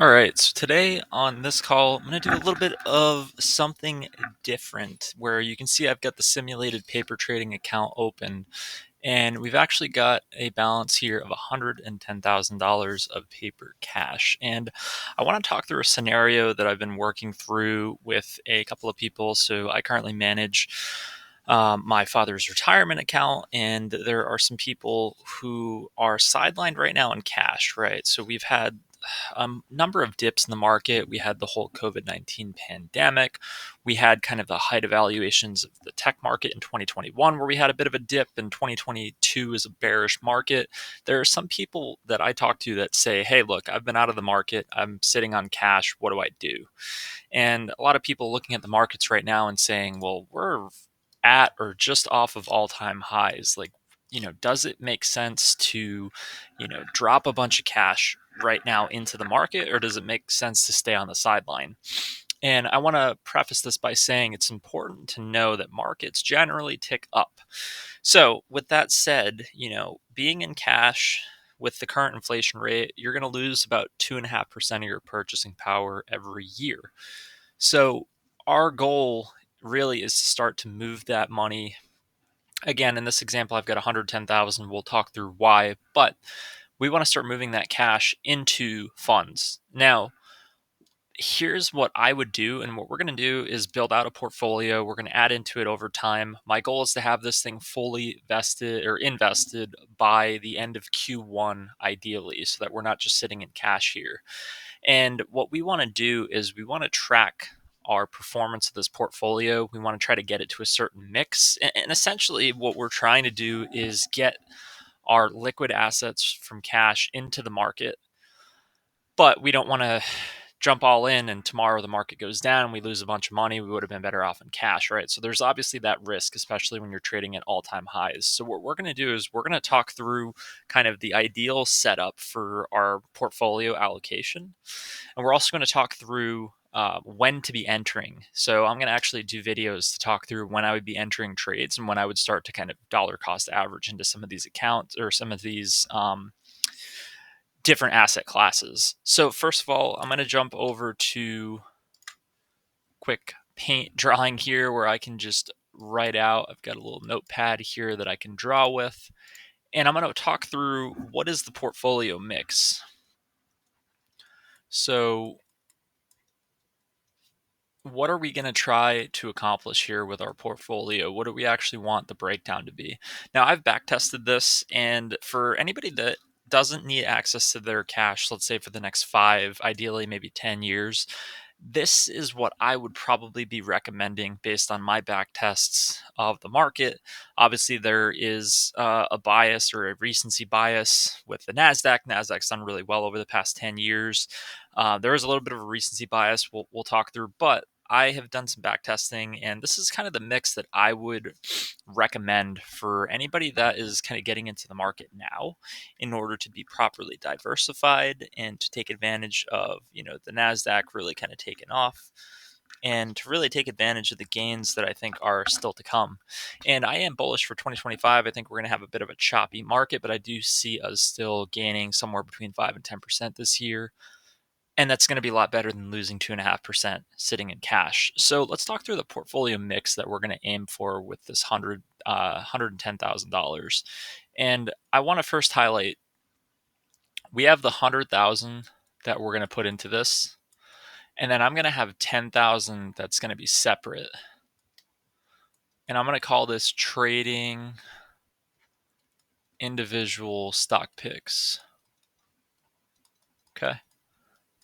All right, so today on this call, I'm going to do a little bit of something different where you can see I've got the simulated paper trading account open, and we've actually got a balance here of $110,000 of paper cash. And I want to talk through a scenario that I've been working through with a couple of people. So I currently manage my father's retirement account, and there are some people who are sidelined right now in cash, right? So we've had a number of dips in the market. We had the whole COVID-19 pandemic. We had kind of the height evaluations of the tech market in 2021, where we had a bit of a dip, and 2022 is a bearish market. There are some people that I talk to that say, hey, look, I've been out of the market. I'm sitting on cash. What do I do? And a lot of people looking at the markets right now and saying, well, we're at or just off of all-time highs. Like, does it make sense to, drop a bunch of cash right now into the market, or does it make sense to stay on the sideline? And I want to preface this by saying it's important to know that markets generally tick up. So, with that said, being in cash with the current inflation rate, you're going to lose about 2.5% of your purchasing power every year. So, our goal really is to start to move that money. Again, in this example, I've got 110,000. We'll talk through why, but we want to start moving that cash into funds. Now, here's what I would do, and what we're going to do is build out a portfolio. We're going to add into it over time. My goal is to have this thing fully vested or invested by the end of Q1, ideally, so that we're not just sitting in cash here. And what we want to do is we want to track our performance of this portfolio. We want to try to get it to a certain mix. And essentially, what we're trying to do is get our liquid assets from cash into the market, but we don't want to jump all in and tomorrow the market goes down, we lose a bunch of money. We would have been better off in cash, right? So there's obviously that risk, especially when you're trading at all-time highs. So what we're going to do is we're going to talk through kind of the ideal setup for our portfolio allocation, and we're also going to talk through when to be entering. So I'm going to actually do videos to talk through when I would be entering trades and when I would start to kind of dollar cost average into some of these accounts or some of these different asset classes. So first of all, I'm going to jump over to quick paint drawing here where I can just write out. I've got a little notepad here that I can draw with. And I'm going to talk through what is the portfolio mix. So what are we going to try to accomplish here with our portfolio? What do we actually want the breakdown to be? Now, I've back tested this, and for anybody that doesn't need access to their cash, let's say for the next 5, ideally maybe 10 years, this is what I would probably be recommending based on my back tests of the market. Obviously, there is a bias or a recency bias with the NASDAQ. NASDAQ's done really well over the past 10 years. There is a little bit of a recency bias we'll talk through, but I have done some back testing, and this is kind of the mix that I would recommend for anybody that is kind of getting into the market now in order to be properly diversified and to take advantage of, the NASDAQ really kind of taking off and to really take advantage of the gains that I think are still to come. And I am bullish for 2025. I think we're going to have a bit of a choppy market, but I do see us still gaining somewhere between 5 and 10% this year. And that's going to be a lot better than losing 2.5% sitting in cash. So let's talk through the portfolio mix that we're going to aim for with this $110,000. And I want to first highlight we have the 100,000 that we're going to put into this, and then I'm going to have 10,000 that's going to be separate. And I'm going to call this trading individual stock picks. Okay.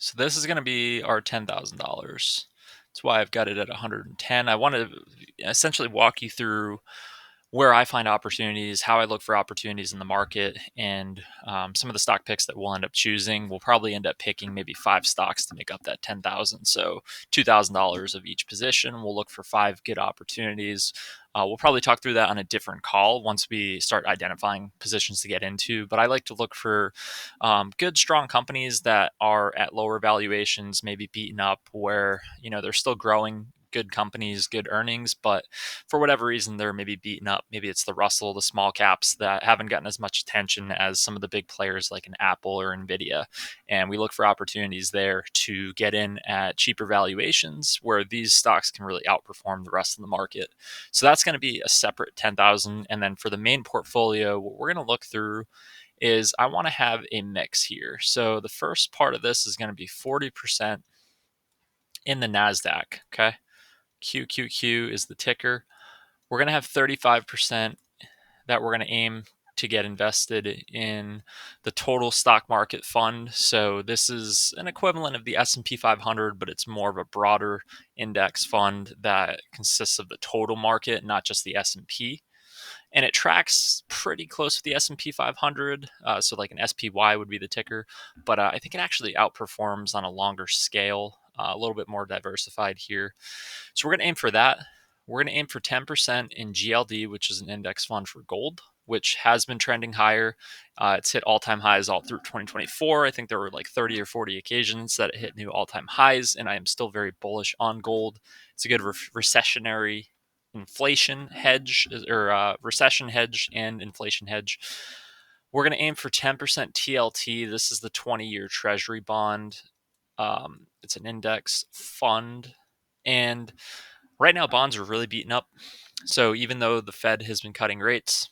So this is going to be our $10,000. That's why I've got it at 110. I want to essentially walk you through where I find opportunities, how I look for opportunities in the market, and some of the stock picks that we'll end up choosing. We'll probably end up picking maybe 5 stocks to make up that 10,000. So $2,000 of each position. We'll look for 5 good opportunities. We'll probably talk through that on a different call once we start identifying positions to get into. But I like to look for good, strong companies that are at lower valuations, maybe beaten up, where they're still growing good companies, good earnings, but for whatever reason, they're maybe beaten up. Maybe it's the Russell, the small caps that haven't gotten as much attention as some of the big players like an Apple or Nvidia. And we look for opportunities there to get in at cheaper valuations where these stocks can really outperform the rest of the market. So that's going to be a separate 10,000. And then for the main portfolio, what we're going to look through is I want to have a mix here. So the first part of this is going to be 40% in the NASDAQ. Okay. QQQ is the ticker. We're going to have 35% that we're going to aim to get invested in the total stock market fund. So this is an equivalent of the S&P 500, but it's more of a broader index fund that consists of the total market, not just the S&P. And it tracks pretty close to the S&P 500. So like an SPY would be the ticker, but I think it actually outperforms on a longer scale, a little bit more diversified here. So we're going to aim for that. We're going to aim for 10% in GLD, which is an index fund for gold, which has been trending higher. It's hit all-time highs all through 2024. I think there were like 30 or 40 occasions that it hit new all-time highs, and I am still very bullish on gold. It's a good recessionary inflation hedge, or recession hedge and inflation hedge. We're going to aim for 10% TLT. This is the 20-year Treasury bond. It's an index fund, and right now bonds are really beaten up. So even though the Fed has been cutting rates,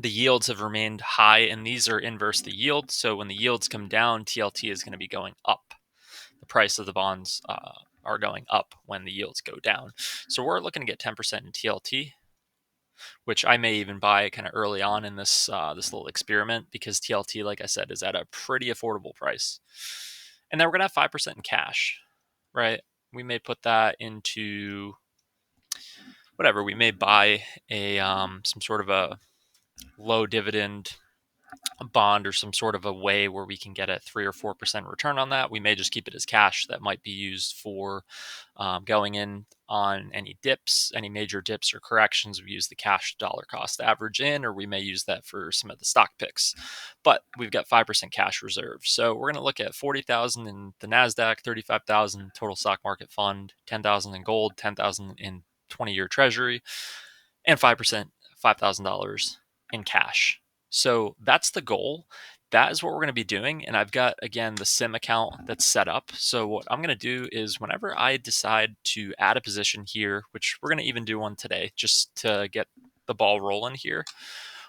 the yields have remained high, and these are inverse the yield. So when the yields come down, TLT is going to be going up. The price of the bonds are going up when the yields go down. So we're looking to get 10% in TLT, which I may even buy kind of early on in this little experiment, because TLT, like I said, is at a pretty affordable price. And then we're going to have 5% in cash, right? We may put that into whatever. We may buy a some sort of a low dividend bond or some sort of a way where we can get a 3 or 4% return on that. We may just keep it as cash that might be used for going in on any dips, any major dips or corrections. We use the cash dollar cost average in, or we may use that for some of the stock picks. But we've got 5% cash reserve. So we're going to look at 40,000 in the NASDAQ, 35,000 total stock market fund, 10,000 in gold, 10,000 in 20-year treasury, and 5%, $5,000 in cash. So that's the goal. That is what we're going to be doing. And I've got, again, the sim account that's set up. So what I'm going to do is whenever I decide to add a position here, which we're going to even do one today just to get the ball rolling here,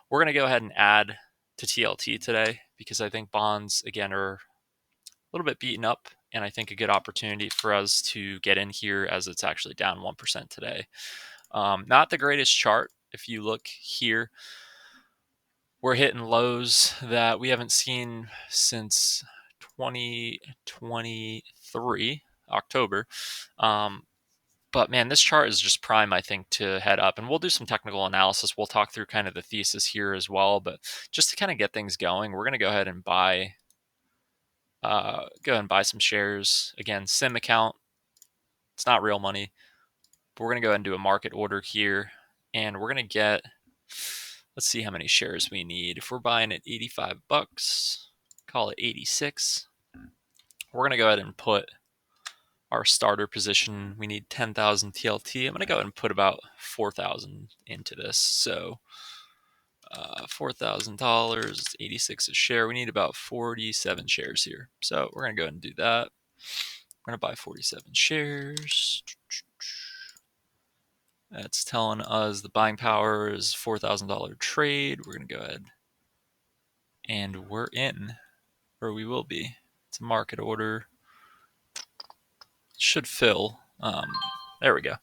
we're going to go ahead and add to TLT today, because I think bonds, again, are a little bit beaten up, and I think a good opportunity for us to get in here as it's actually down 1% today. Not the greatest chart. If you look here, we're hitting lows that we haven't seen since 2023, October. But man, this chart is just prime, I think, to head up. And we'll do some technical analysis. We'll talk through kind of the thesis here as well. But just to kind of get things going, we're going to go ahead and buy some shares. Again, sim account. It's not real money. But we're going to go ahead and do a market order here. And we're going to get, let's see how many shares we need. If we're buying at $85, call it 86. We're going to go ahead and put our starter position. We need 10,000 TLT. I'm going to go ahead and put about 4,000 into this. So $4,000, 86 a share. We need about 47 shares here. So we're going to go ahead and do that. We're going to buy 47 shares. That's telling us the buying power is $4,000 trade. We're going to go ahead and we're in, or we will be. It's a market order. It should fill. There we go.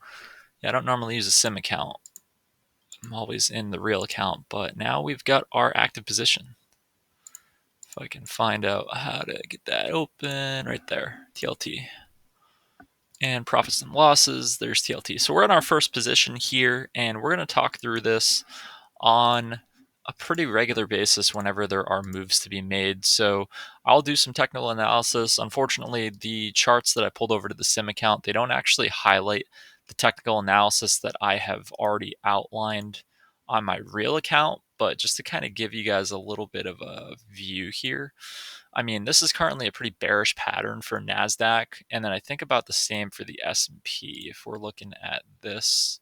Yeah, I don't normally use a sim account. I'm always in the real account, but now we've got our active position. If I can find out how to get that open, right there, TLT. And profits and losses, there's TLT. So we're in our first position here, and we're going to talk through this on a pretty regular basis whenever there are moves to be made. So I'll do some technical analysis. Unfortunately, the charts that I pulled over to the sim account, they don't actually highlight the technical analysis that I have already outlined on my real account. But just to kind of give you guys a little bit of a view here, I mean, this is currently a pretty bearish pattern for NASDAQ. And then I think about the same for the S&P. If we're looking at this,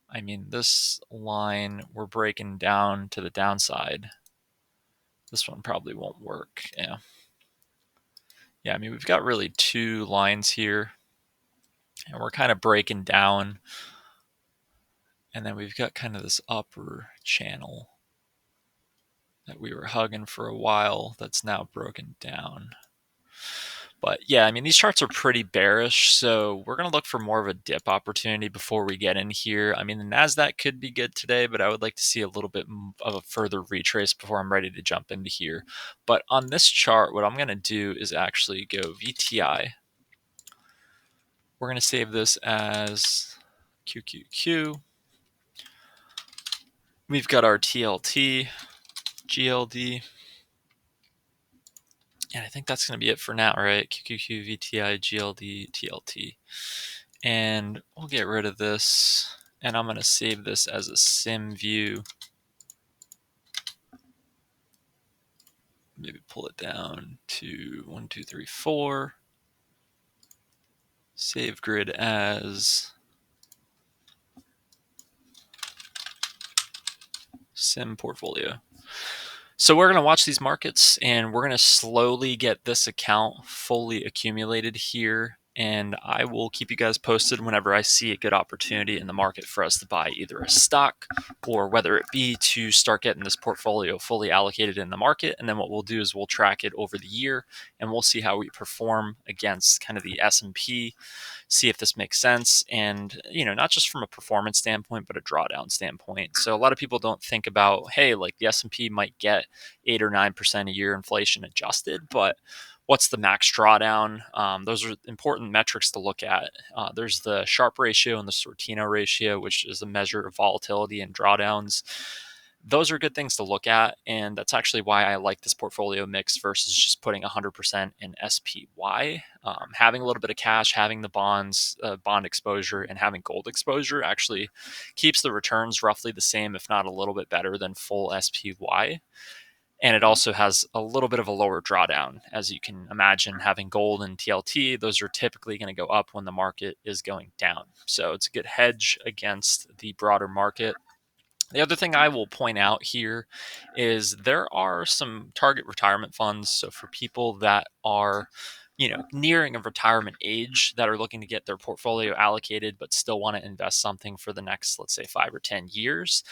I mean, this line, we're breaking down to the downside. This one probably won't work. Yeah. Yeah, I mean, we've got really two lines here, and we're kind of breaking down. And then we've got kind of this upper channel that we were hugging for a while that's now broken down. But yeah, I mean, these charts are pretty bearish, so we're going to look for more of a dip opportunity before we get in here. I mean, the NASDAQ could be good today, but I would like to see a little bit of a further retrace before I'm ready to jump into here. But on this chart, what I'm going to do is actually go VTI. We're going to save this as QQQ. We've got our TLT, GLD. And I think that's going to be it for now, right? QQQ, VTI, GLD, TLT. And we'll get rid of this. And I'm going to save this as a sim view. Maybe pull it down to 1, 2, 3, 4. Save grid as sim portfolio. So we're going to watch these markets, and we're going to slowly get this account fully accumulated here. And I will keep you guys posted whenever I see a good opportunity in the market for us to buy either a stock or whether it be to start getting this portfolio fully allocated in the market. And then what we'll do is we'll track it over the year, and we'll see how we perform against kind of the S&P, see if this makes sense. And, not just from a performance standpoint, but a drawdown standpoint. So a lot of people don't think about, hey, like the S&P might get 8 or 9% a year inflation adjusted, but what's the max drawdown? Those are important metrics to look at. There's the Sharpe ratio and the Sortino ratio, which is a measure of volatility and drawdowns. Those are good things to look at, and that's actually why I like this portfolio mix versus just putting 100% in SPY. Having a little bit of cash, having the bonds, bond exposure, and having gold exposure actually keeps the returns roughly the same, if not a little bit better than full SPY. And it also has a little bit of a lower drawdown. As you can imagine, having gold and TLT, those are typically going to go up when the market is going down. So it's a good hedge against the broader market. The other thing I will point out here is there are some target retirement funds. So for people that are, nearing a retirement age that are looking to get their portfolio allocated, but still want to invest something for the next, let's say, 5 or 10 years,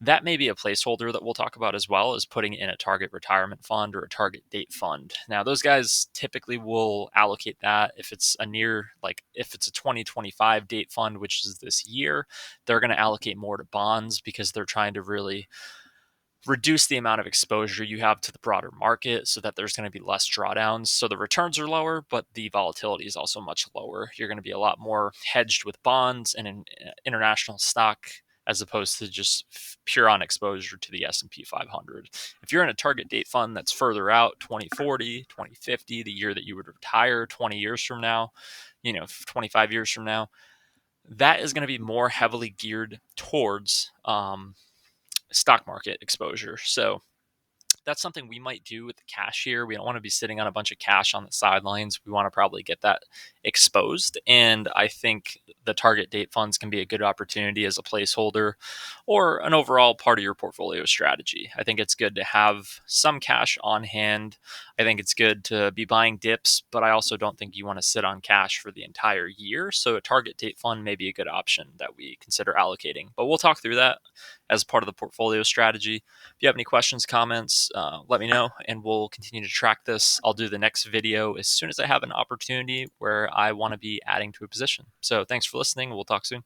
that may be a placeholder that we'll talk about as well as putting in a target retirement fund or a target date fund. Now, those guys typically will allocate that if it's if it's a 2025 date fund, which is this year, they're going to allocate more to bonds because they're trying to really reduce the amount of exposure you have to the broader market so that there's going to be less drawdowns. So the returns are lower, but the volatility is also much lower. You're going to be a lot more hedged with bonds and in international stock as opposed to just pure on exposure to the S&P 500. If you're in a target date fund that's further out, 2040, 2050, the year that you would retire 20 years from now, 25 years from now, that is going to be more heavily geared towards stock market exposure. So that's something we might do with the cash here. We don't want to be sitting on a bunch of cash on the sidelines. We want to probably get that exposed. And I think the target date funds can be a good opportunity as a placeholder or an overall part of your portfolio strategy. I think it's good to have some cash on hand. I think it's good to be buying dips, but I also don't think you want to sit on cash for the entire year. So a target date fund may be a good option that we consider allocating. But we'll talk through that as part of the portfolio strategy. If you have any questions, comments, let me know, and we'll continue to track this. I'll do the next video as soon as I have an opportunity where I want to be adding to a position. So thanks for listening. We'll talk soon.